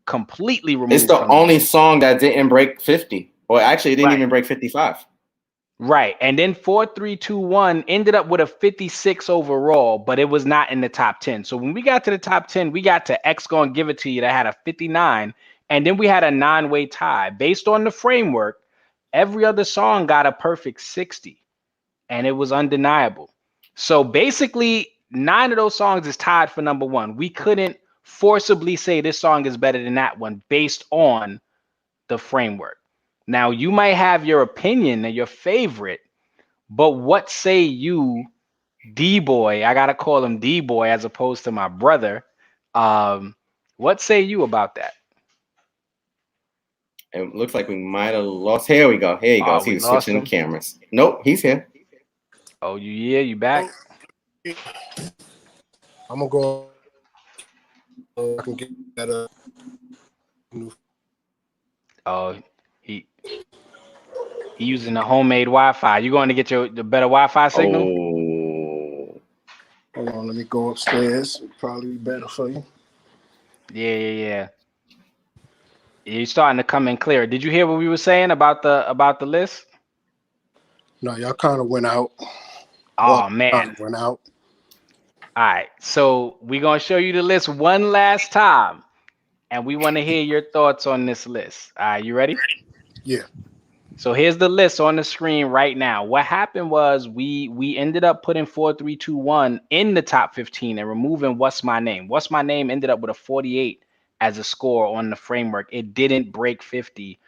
completely removed. It's the only song that didn't break 50. Or actually, it didn't even break 55. Right. And then 4, 3, 2, 1 ended up with a 56 overall, but it was not in the top 10. So when we got to the top 10, we got to X Gonna Give It To You that had a 59. And then we had a 9-way tie. Based on the framework, every other song got a perfect 60. And it was undeniable. So basically, 9 of those songs is tied for number 1. We couldn't forcibly say this song is better than that one based on the framework. Now, you might have your opinion and your favorite, but what say you, D-Boy? I got to call him D-Boy as opposed to my brother. What say you about that? It looks like we might have lost. Here we go. Here he goes. He was switching cameras. Nope, he's here. Oh, you back? I'm going to go. I can get that. Oh, he using the homemade Wi-Fi. You going to get the better Wi-Fi signal? Oh. Hold on, let me go upstairs. It'll probably be better for you. Yeah. You're starting to come in clear. Did you hear what we were saying about the list? No, y'all kind of went out. Oh, man. Went out. All right. So we're going to show you the list one last time. And we want to hear your thoughts on this list. All right, you ready? Yeah. So here's the list on the screen right now. What happened was we ended up putting 4, 3, 2, 1 in the top 15 and removing What's My Name. What's My Name ended up with a 48 as a score on the framework. It didn't break 50.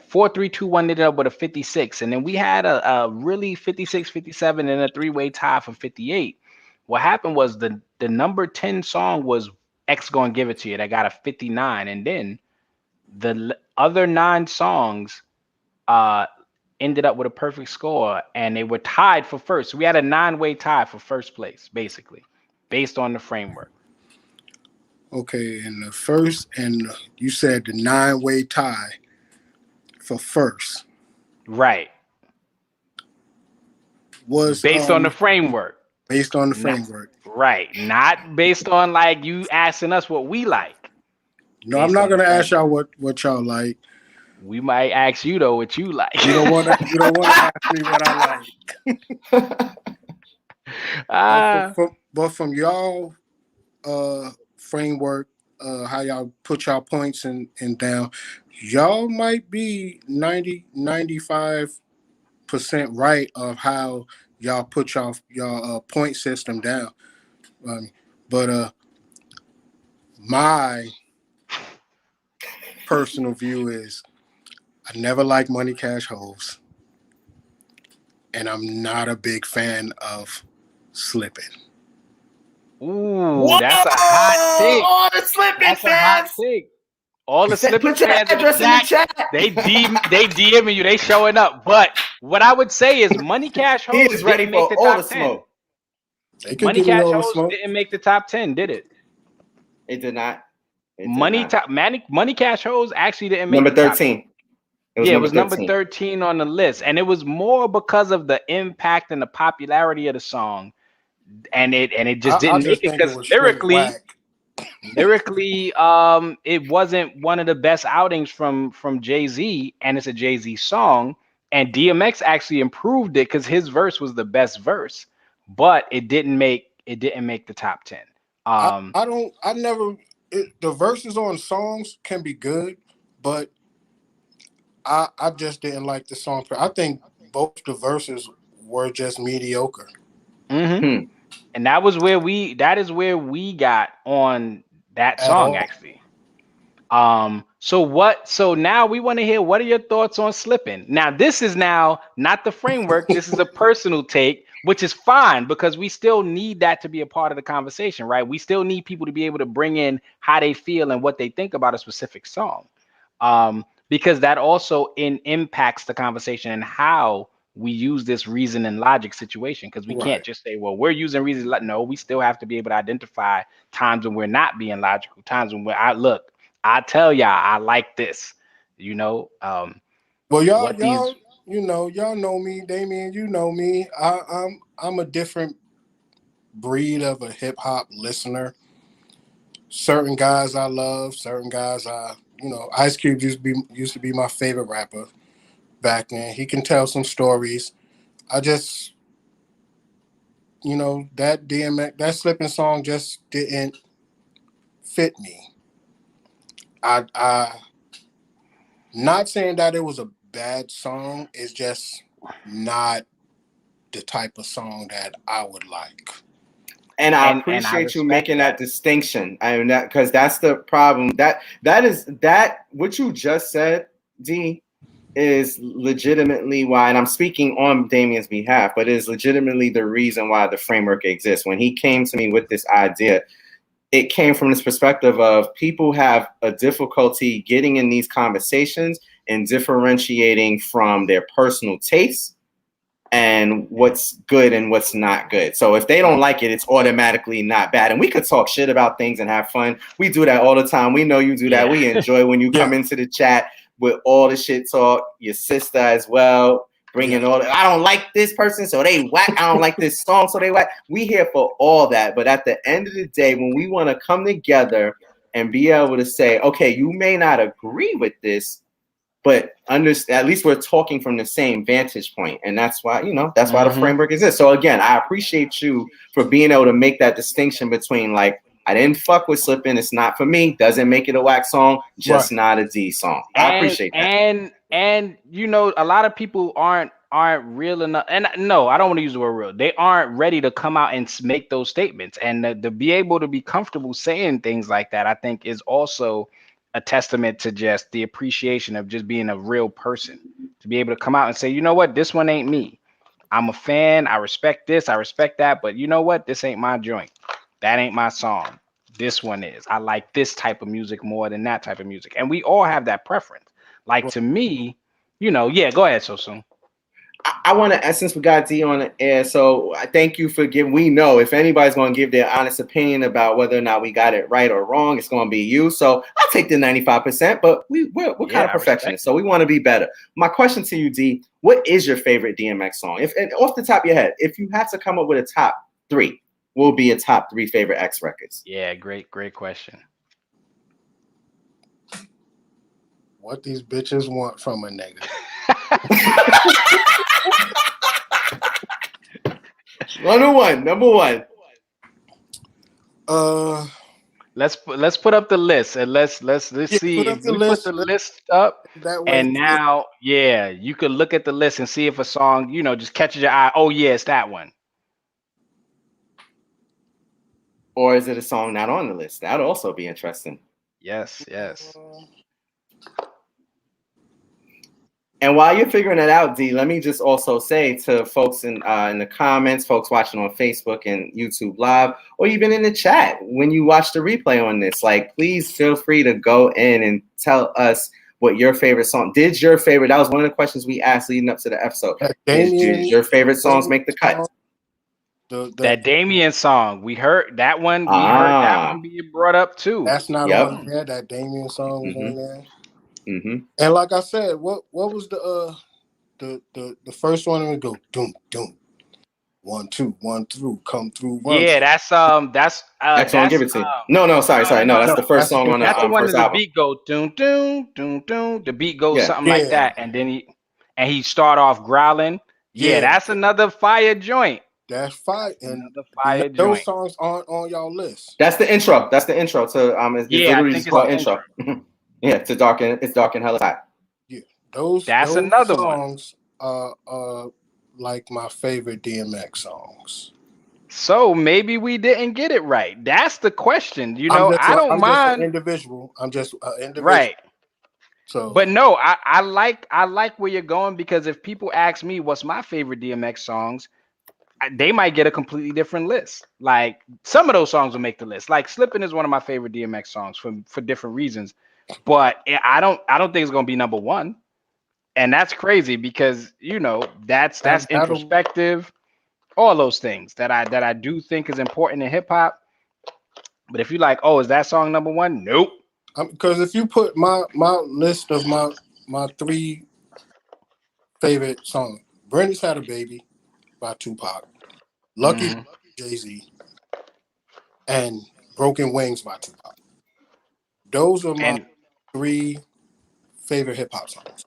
4321 ended up with a 56, and then we had a really 56, 57, and a three-way tie for 58. What happened was the number 10 song was X Gonna Give It To You, that got a 59, and then the other 9 songs ended up with a perfect score, and they were tied for first. So we had a 9-way tie for first place, basically, based on the framework. Okay, and the first, and you said the 9-way tie for first. Right. Was based on the framework. Based on the framework. Right. Not based on like you asking us what we like. No, I'm not gonna ask y'all what y'all like. We might ask you though what you like. You don't want to ask me what I like. But from y'all framework, how y'all put y'all points and down, y'all might be 95% right of how y'all put y'all point system down. But my personal view is I never liked Money Cash Hoes, and I'm not a big fan of Slippin'. Ooh, that's a hot take. All the Slippin' fans. All the Slippin' fans in the chat. They DMing you. They showing up. But what I would say is Money Cash Hoes is ready didn't make for the all top the 10. smoke. Money Cash Hoes didn't make the top 10, did it? It did not. Money Cash Hoes actually didn't make number the top 13. 10. It was number 13 on the list, and it was more because of the impact and the popularity of the song, and it just didn't make it because lyrically, it wasn't one of the best outings from Jay-Z, and it's a Jay-Z song, and DMX actually improved it because his verse was the best verse, but it didn't make the top 10. The verses on songs can be good, but I just didn't like the song. I think both the verses were just mediocre. Mm-hmm. And that is where we got on that song actually. So now we want to hear, what are your thoughts on Slippin'? Now this is now not the framework. This is a personal take, which is fine because we still need that to be a part of the conversation, right? We still need people to be able to bring in how they feel and what they think about a specific song. Because that also impacts the conversation and how we use this reason and logic situation, because we can't just say, well, we're using reason. No, we still have to be able to identify times when we're not being logical, times when I tell y'all I like this, Well, y'all know me, Damien. You know me. I'm a different breed of a hip hop listener. Certain guys I love, certain guys Ice Cube used to be my favorite rapper back then. He can tell some stories. I just, that DMX, that Slippin' song just didn't fit me. I not saying that it was a bad song. It's just not the type of song that I would like. And I appreciate you making that distinction. I mean, because that's the problem. That is what you just said, D, is legitimately why, and I'm speaking on Damien's behalf, but it is legitimately the reason why the framework exists. When he came to me with this idea, it came from this perspective of people have a difficulty getting in these conversations and differentiating from their personal tastes and what's good and what's not good. So if they don't like it, it's automatically not bad. And we could talk shit about things and have fun. We do that all the time. We know you do that. We enjoy when you come into the chat with all the shit talk. Your sister as well, bringing all I don't like this person, so they whack. I don't like this song, so they whack. We here for all that. But at the end of the day, when we want to come together and be able to say, okay, you may not agree with this, but at least we're talking from the same vantage point. And that's why, that's why the framework exists. So again, I appreciate you for being able to make that distinction between like, I didn't fuck with Slippin'. It's not for me. Doesn't make it a whack song. Just not a D song. I appreciate that. And a lot of people aren't aren't real enough. And no, I don't want to use the word real. They aren't ready to come out and make those statements. And to be able to be comfortable saying things like that, I think is also a testament to just the appreciation of just being a real person. To be able to come out and say, you know what, this one ain't me. I'm a fan. I respect this. I respect that. But you know what? This ain't my joint. That ain't my song. This one is. I like this type of music more than that type of music. And we all have that preference. Like to me, you know, yeah, go ahead, SoSoon. I want to, since we got D on the air, so I thank you for giving. We know if anybody's going to give their honest opinion about whether or not we got it right or wrong, it's going to be you. So I'll take the 95%, but we're kind of perfectionists, so we want to be better. My question to you, D, what is your favorite DMX song? If and off the top of your head, if you had to come up with a top 3, what would be your top 3 favorite X records? Yeah, great question. What these bitches want from a nigga. Number one. Let's put up the list and let's see if we put the list up. That way, and now, yeah, you could look at the list and see if a song, you know, just catches your eye. Oh yeah, it's that one. Or is it a song not on the list? That'd also be interesting. Yes. And while you're figuring it out, D, let me just also say to folks in the comments, folks watching on Facebook and YouTube Live, or even in the chat, when you watch the replay on this, like, please feel free to go in and tell us what your favorite song. That was one of the questions we asked leading up to the episode. Did your favorite songs make the cut? That Damien song, we heard that one. We heard that one being brought up too. That's not on there. That Damien song was on there. Mm-hmm. And like I said, what was the first one? We go doom doom, 1 2 1 through, come through. Yeah, that's Excellent. Give it to you. No, sorry, no, that's the first song on the that's the one first that album. The beat go doom doom doom doom. The beat goes something like that, and then he start off growling. Yeah, that's another fire joint. That's fire, and those songs aren't on y'all list. That's the intro. That's the intro to it's literally just called intro. Yeah, it's dark and hella hot. Yeah, those another songs are like my favorite DMX songs. So maybe we didn't get it right. That's the question. You know, I don't mind. Just an individual. I'm just an individual. Right. So, but no, I like where you're going, because if people ask me what's my favorite DMX songs, they might get a completely different list. Like some of those songs will make the list. Like Slippin' is one of my favorite DMX songs for different reasons. But I don't think it's gonna be number one, and that's crazy because you know that's introspective, all those things that I do think is important in hip hop. But if you like, oh, is that song number one? Nope. Because if you put my list of my 3 favorite songs, Brandy's Had a Baby by Tupac, Lucky Jay-Z, and Broken Wings by Tupac. Those are my 3 favorite hip hop songs.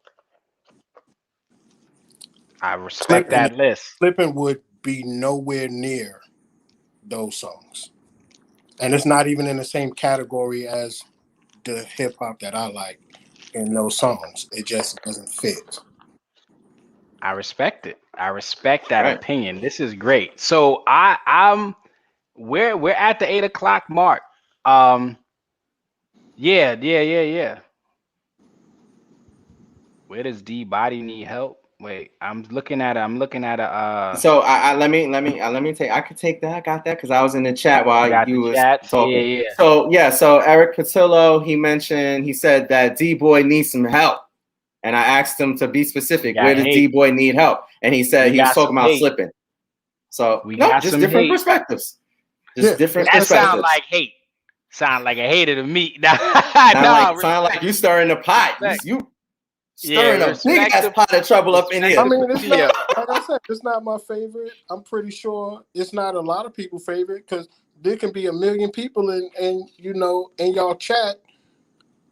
I respect that list. Flippin' would be nowhere near those songs. And it's not even in the same category as the hip hop that I like in those songs. It just doesn't fit. I respect it. I respect that opinion. This is great. So I'm we're at the 8:00 mark. Yeah. Where does D Body need help? Wait, I'm looking at a. So let me take. I could take that. I got that because I was in the chat while you was talking. Yeah. So Eric Patillo, he said that D Boy needs some help, and I asked him to be specific. Where does D Boy need help? And he said he was talking about slipping. So just different perspectives. Different perspectives. That sound like hate. Sound like a hater to me. Sound like you stirring the pot. You stirring a big ass pot of trouble up in here. I mean, it's not, like I said, it's not my favorite. I'm pretty sure it's not a lot of people's favorite because there can be 1 million people in y'all chat.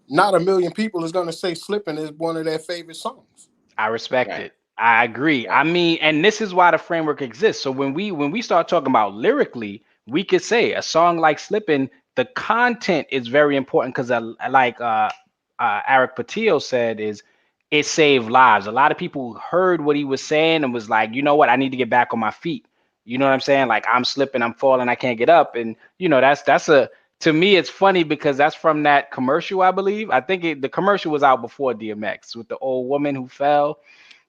Not 1 million people is going to say "Slippin'" is one of their favorite songs. I respect it. I agree. I mean, and this is why the framework exists. So when we start talking about lyrically, we could say a song like "Slippin'," the content is very important because like Eric Patillo said, is it saved lives. A lot of people heard what he was saying and was like, you know what, I need to get back on my feet. You know what I'm saying? Like, I'm slipping, I'm falling, I can't get up. And you know, that's a, to me, it's funny because that's from that commercial, I believe. I think the commercial was out before DMX with the old woman who fell.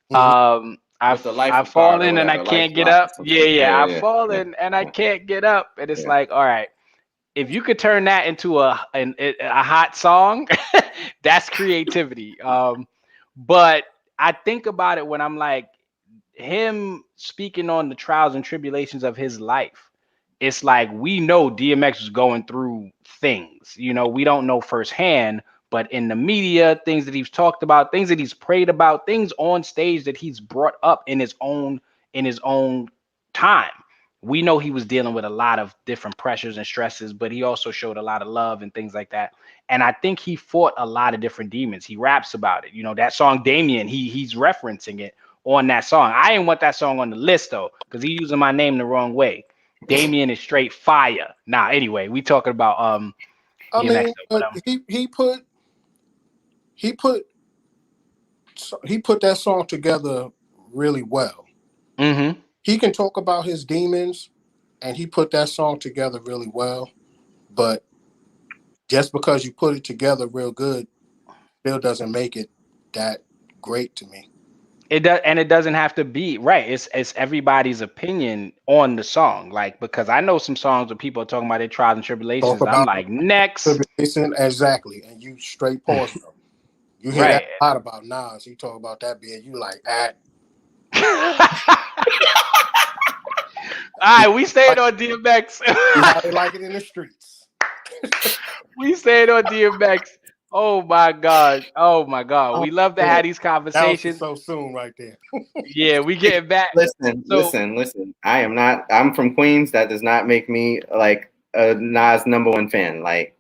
With the life I've card or fallen and I whatever, life can't get lock or up. some Yeah, shit. yeah, I've Yeah, yeah, fallen and I yeah, can't get up. And it's yeah. like, all right, if you could turn that into a hot song, that's creativity. But I think about it when I'm like, him speaking on the trials and tribulations of his life. It's like, we know DMX was going through things, you know, we don't know firsthand, but in the media, things that he's talked about, things that he's prayed about, things on stage that he's brought up in his own time. We know he was dealing with a lot of different pressures and stresses, but he also showed a lot of love and things like that. And I think he fought a lot of different demons. He raps about it. You know, that song Damien, he's referencing it on that song. I didn't want that song on the list though, because he's using my name the wrong way. Damien is straight fire. Nah, anyway, we talking about I DMX mean, though, but he put that song together really well. mm-hmm. He can talk about his demons, and he put that song together really well. But just because you put it together real good, still doesn't make it that great to me. It does, and it doesn't have to be right. It's everybody's opinion on the song. Like, because I know some songs where people are talking about their trials and Talk tribulations. I'm about like, next, exactly, and you straight pause them. You hear that right. a lot about Nas. He talk about that being, you like, All right, we stayed on DMX. how they like it in the streets. We stayed on DMX. Oh my God. Oh my God. Oh, We love to shit. have these That was conversations. so soon right there. Yeah, we getting back. Listen, So listen. I'm from Queens. That does not make me like a Nas #1 fan. Like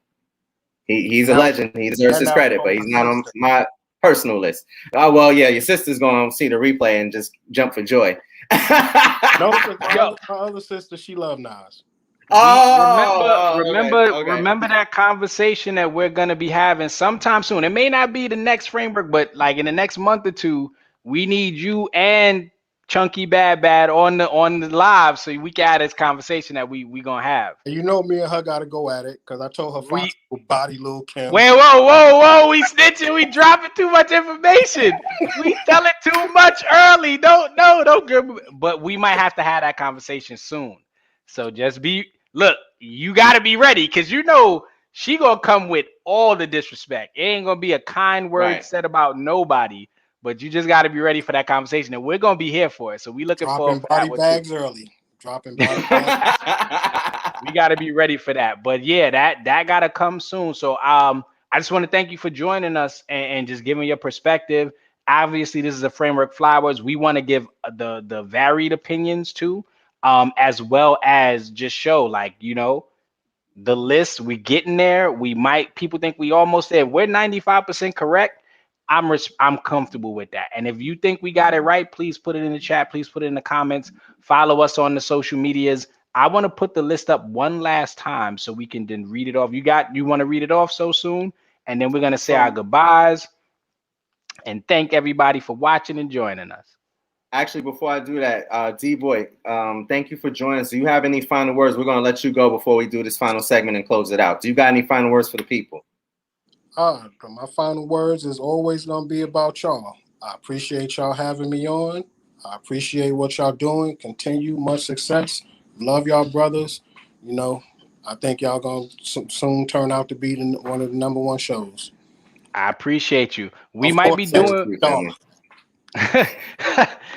he's a Now, legend. He deserves his now credit, for but my he's not on sister. my personal list. Oh well, yeah, your sister's gonna see the replay and just jump for joy. No, yo, my other sister, she love Nas. remember that conversation that we're gonna be having sometime soon. It may not be the next framework, but like in the next month or two, we need you and Chunky Bad on the live so we can have this conversation that we gonna have. And you know, me and her got to go at it because I told her Fox will body Lil Kim. Wait, whoa! We snitching. We dropping too much information. We telling too much early. Don't But we might have to have that conversation soon. So just look. You got to be ready because you know she gonna come with all the disrespect. It ain't gonna be a kind word said about nobody. But you just got to be ready for that conversation, and we're gonna be here for it. So we looking forward for body that one too. bags early. Dropping body bags. We got to be ready for that. But yeah, that got to come soon. So I just want to thank you for joining us and just giving your perspective. Obviously, this is a framework flowers. We want to give the varied opinions too, as well as just show like, you know, the list. We getting there. People think we almost there. We're 95% correct. I'm comfortable with that. And if you think we got it right, please put it in the chat. Please put it in the comments. Follow us on the social medias. I want to put the list up one last time so we can then read it off. You want to read it off so soon? And then we're going to say our goodbyes and thank everybody for watching and joining us. Actually, before I do that, D-Boy, thank you for joining us. Do you have any final words? We're going to let you go before we do this final segment and close it out. Do you got any final words for the people? My final words is always going to be about y'all. I appreciate y'all having me on. I appreciate what y'all doing. Continue, much success. Love y'all, brothers. You know, I think y'all going to soon turn out to be one of the #1 shows. I appreciate you. We Of might course, be doing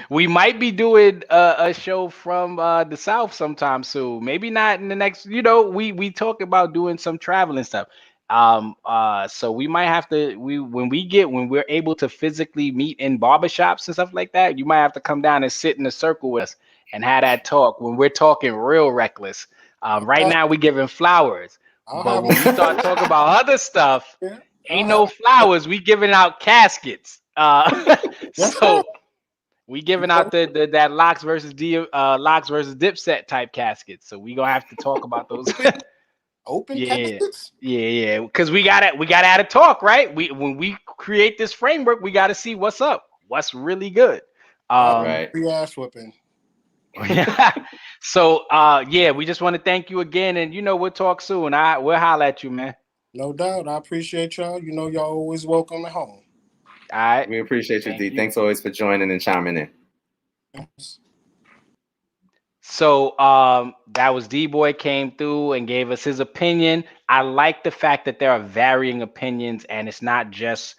we might be doing a show from the South sometime soon. Maybe not in the next, you know, we talk about doing some traveling stuff. So we might have to when we're able to physically meet in barbershops and stuff like that, you might have to come down and sit in a circle with us and have that talk when we're talking real reckless. Right now we giving flowers, but when we start talking about other stuff, ain't no flowers. We giving out caskets. So we giving out that Locks versus Dipset type caskets. So we gonna have to talk about those. open Yeah, caskets? yeah. Because we gotta have a talk, right? When we create this framework, we gotta see what's up, what's really good. Right. Free ass whipping. So yeah, we just want to thank you again, and we'll talk soon. We'll holler at you, man. No doubt. I appreciate y'all. You know y'all always welcome at home. All right. We appreciate you, Thank D. you. Thanks always for joining and chiming in. So that was D-Boy came through and gave us his opinion. I like the fact that there are varying opinions, and it's not just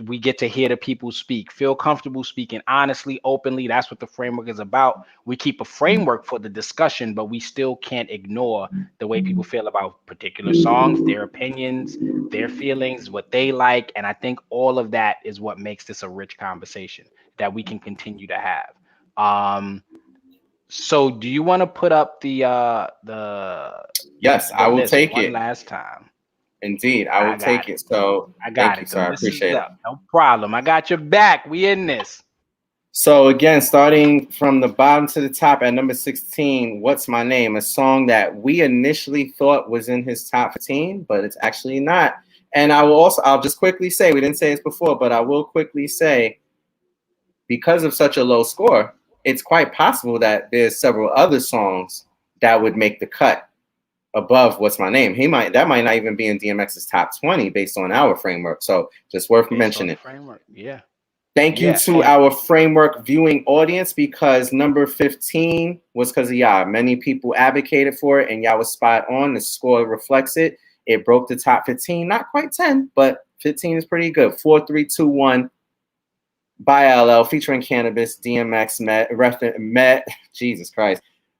we get to hear the people speak. Feel comfortable speaking honestly, openly. That's what the framework is about. We keep a framework for the discussion, but we still can't ignore the way people feel about particular songs, their opinions, their feelings, what they like. And I think all of that is what makes this a rich conversation that we can continue to have. So do you want to put up the Yes, I will list take one it. last time? Indeed, I will take it. So I got thank you, it. sir. I This is appreciate it. no problem. I got your back. We in this. So again, starting from the bottom to the top at number 16, What's My Name? A song that we initially thought was in his top 15, but it's actually not. And I'll just quickly say, we didn't say this before, but I will quickly say, because of such a low score, it's quite possible that there's several other songs that would make the cut above What's My Name. That might not even be in DMX's top 20 based on our framework. So just worth mentioning. Framework. Yeah. Thank you to our framework viewing audience, because number 15 was because of y'all. Many people advocated for it, and y'all was spot on. The score reflects it. It broke the top 15, not quite 10, but 15 is pretty good. 4, 3, 2, 1 by LL featuring Cannabis, DMX,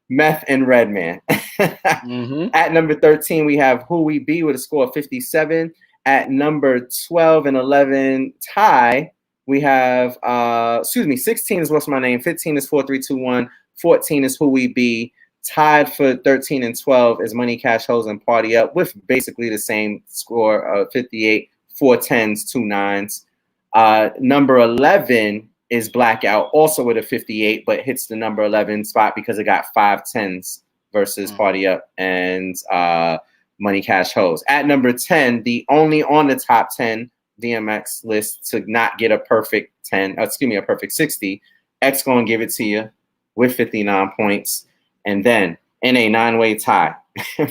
Meth, and Redman. At number 13, we have Who We Be with a score of 57. At number 12 and 11, tie. We have 16 is What's My Name, 15 is 4, 3, 2, 1, 14 is Who We Be. Tied for 13 and 12 is Money, Cash, Hoes, and Party Up, with basically the same score of 58, 4 10s, 2 9s. Number 11 is Blackout, also with a 58, but hits the number 11 spot because it got 5 10s versus Party Up and Money, Cash, Hoes. At number 10, the only on the top 10 DMX list to not get a perfect 60, X gonna give it to you with 59 points. And then in a 9-way tie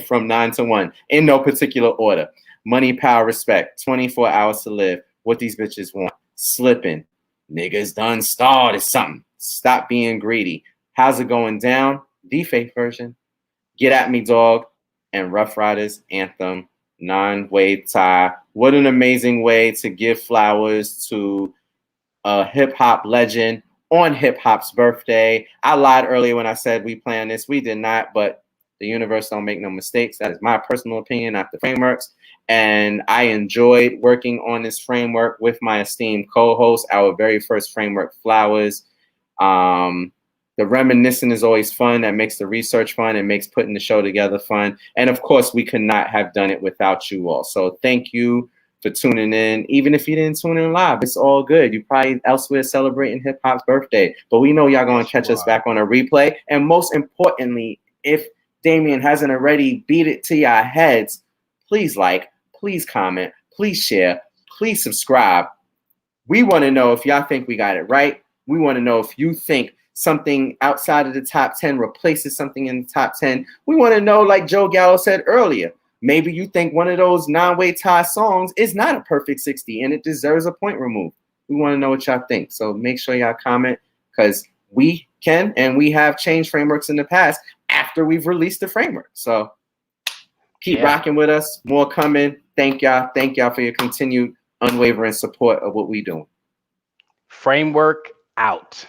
from 9 to 1, in no particular order, Money, Power, Respect, 24 Hours to Live, What These Bitches Want, Slipping, Niggas Done Started Something, Stop Being Greedy, How's It Going Down, the Faith version, Get At Me Dog, and Rough Riders Anthem. 9-way tie. What an amazing way to give flowers to a hip-hop legend on hip-hop's birthday. I lied earlier when I said we planned this. We did not, but the universe don't make no mistakes. That is my personal opinion, not the frameworks. And I enjoyed working on this framework with my esteemed co-host, our very first framework, Flowers. The reminiscing is always fun. That makes the research fun. It makes putting the show together fun. And of course, we could not have done it without you all. So thank you for tuning in. Even if you didn't tune in live, it's all good. You're probably elsewhere celebrating hip hop's birthday. But we know y'all going to catch us back on a replay. And most importantly, if Damien hasn't already beat it to your heads, please like, please comment, please share, please subscribe. We want to know if y'all think we got it right. We want to know if you think something outside of the top 10 replaces something in the top 10. We want to know, like Joe Gallo said earlier, maybe you think one of those 9-way tie songs is not a perfect 60 and it deserves a point removed. We want to know what y'all think. So make sure y'all comment, because we can and we have changed frameworks in the past after we've released the framework. So keep rocking with us. More coming. Thank y'all. Thank y'all for your continued unwavering support of what we doing. Framework out.